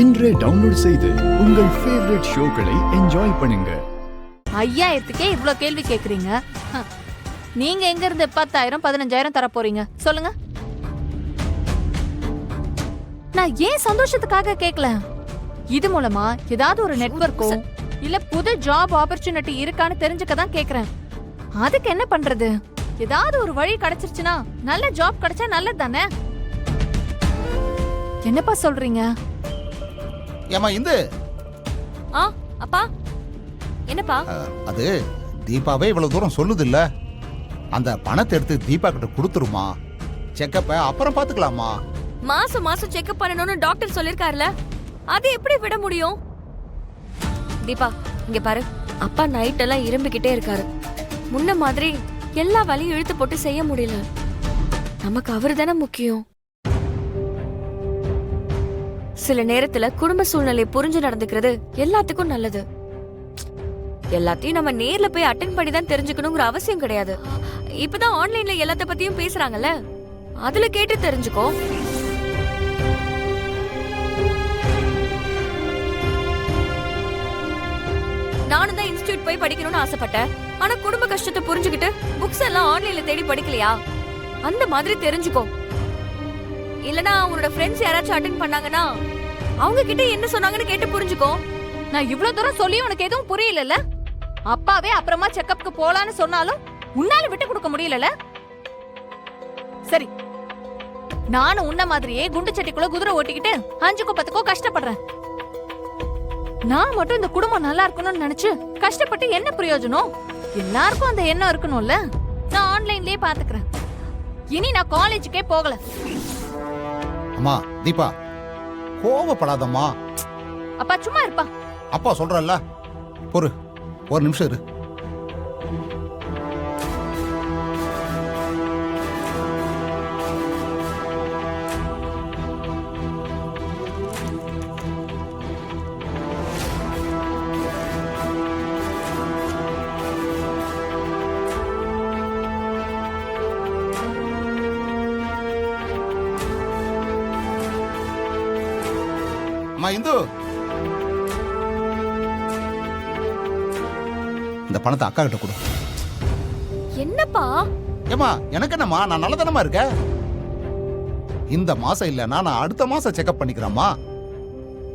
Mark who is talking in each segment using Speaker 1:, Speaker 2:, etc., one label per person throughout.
Speaker 1: இன்றே டவுன்லோட் செய்து உங்கள் ஃபேவரட் ஷோக்களை என்ஜாய் பண்ணுங்க.
Speaker 2: 5000க்கே இவ்ளோ கேள்வி கேக்குறீங்க. நீங்க எங்க இருந்து 10,000 15,000 தர போறீங்க சொல்லுங்க? நான் ஏன் சந்தோஷத்துக்காக கேக்கல, இது மூலமா ஏதாவது ஒரு நெட்வொர்க்கோ இல்ல புது ஜாப் ஆப்பர்ச்சுனிட்டி இருக்கான்னு தெரிஞ்சுக்க தான் கேக்குறேன். அதுக்கு என்ன பண்றது? ஏதாவது ஒரு வழி கிடைச்சிருச்சுன்னா நல்ல ஜாப் கிடைச்சா நல்லது தானே. என்னப்பா சொல்றீங்க?
Speaker 3: ஏமா இந்து
Speaker 2: அப்பா என்னப்பா?
Speaker 3: அது தீபாவே இவ்வளவு தூரம் சொல்லுது இல்ல, அந்த பணத்தை எடுத்து தீபா கிட்ட கொடுத்துருமா. செக்கப்ப அப்புறம் பாத்துக்கலாமா.
Speaker 4: மாசம் மாசம் செக்அப் பண்ணணும்னு டாக்டர் சொல்லிருக்காருல, அது எப்படி விட முடியும்? தீபா இங்க பாரு, அப்பா நைட் எல்லாம் இரும்பிக்கிட்டே இருக்காரு. முன்ன மாதிரி எல்லா வேலையும் இழுத்து போட்டு செய்ய முடியல. நமக்கு அவரு தானே முக்கியம். சில நேரத்துல குடும்ப சூழ்நிலை புரிஞ்சு நடந்துக்கிறது எல்லாத்துக்கும் நல்லது. எல்லாத்தையும் நம்ம நேர்ல போய் அட்டென்ட் பண்ணி தான் தெரிஞ்சுக்கணுங்கிற அவசியம் கிடையாது. இப்பதான் ஆன்லைன்ல எல்லாத்த பத்தியும் பேசுறாங்கல்ல, அதுல கேட்டு தெரிஞ்சுக்கோ. நானும் தான் இன்ஸ்டிடியூட் போய் படிக்கணும்னு ஆசைப்பட்டேன். ஆனா குடும்ப கஷ்டத்தை புரிஞ்சுக்கிட்டு புக்ஸ் எல்லாம் ஆன்லைன்ல தேடி படிக்கலையா? அந்த மாதிரி தெரிஞ்சுக்கோ. இல்லனா உன்னோட ஃப்ரெண்ட்ஸ் யாராச்சும் அட்டென்ட் பண்ணாங்கன்னா அவங்க கிட்ட என்ன சொன்னாங்கன்னு கேட்டு புரிஞ்சுக்கோ.
Speaker 2: நான் இவ்வளவு தூரம் சொல்லி உனக்கு எதுவும் புரியல. அப்பாவே அப்புறமா செக்கப்க்கு போலான்னு சொன்னாலும் உன்னால விட்டு கொடுக்க முடியல. சரி, நானும் உன்ன மாதிரியே குண்டு சட்டிக்குள்ள குதிரை ஓட்டிக்கிட்டு 5க்கோ 10க்கோ கஷ்டப்படுறேன். நான் மட்டும் இந்த குடும்பம் நல்லா இருக்கணும்னு நினைச்சு கஷ்டப்பட்டு என்ன பிரயோஜனம்? எல்லாருக்கும் அந்த எண்ணம் இருக்கணும்ல. நான் ஆன்லைன்லயே பாத்துக்கிறேன். இனி நான் காலேஜுக்கே போகல.
Speaker 3: அம்மா தீபா கோவப்படாதம்மா.
Speaker 2: அப்பா சும்மா இருப்பா.
Speaker 3: அப்பா சொல்றல்ல, ஒரு நிமிஷம் இரு. அம்மா இந்து, இந்த பணத்தை அக்கா கிட்ட கொடு.
Speaker 4: என்னப்பா?
Speaker 3: ஏமா எனக்கு என்னம்மா, நான் நல்லதனமா இருக்கேன். இந்த மாசம் இல்லைன்னா நான் அடுத்த மாசம் செக்அப் பண்ணிக்கிறேம்மா.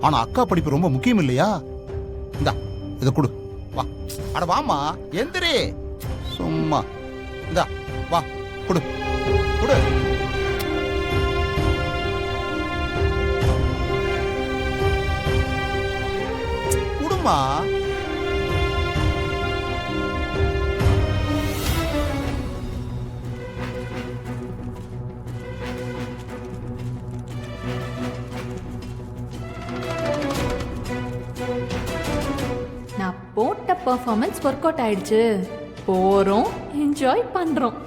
Speaker 3: ஆனா அக்கா படிப்பு ரொம்ப முக்கியம் இல்லையா? இந்தா இதை கொடு. வா, அட வாமா, எந்திரி. சும்மா இந்தா வா, கொடு கொடு. குடுமா.
Speaker 2: நான் போட்ட பெர்ஃபார்மன்ஸ் ஒர்க் அவுட் ஆயிடுச்சு. போறோம், என்ஜாய் பண்றோம்.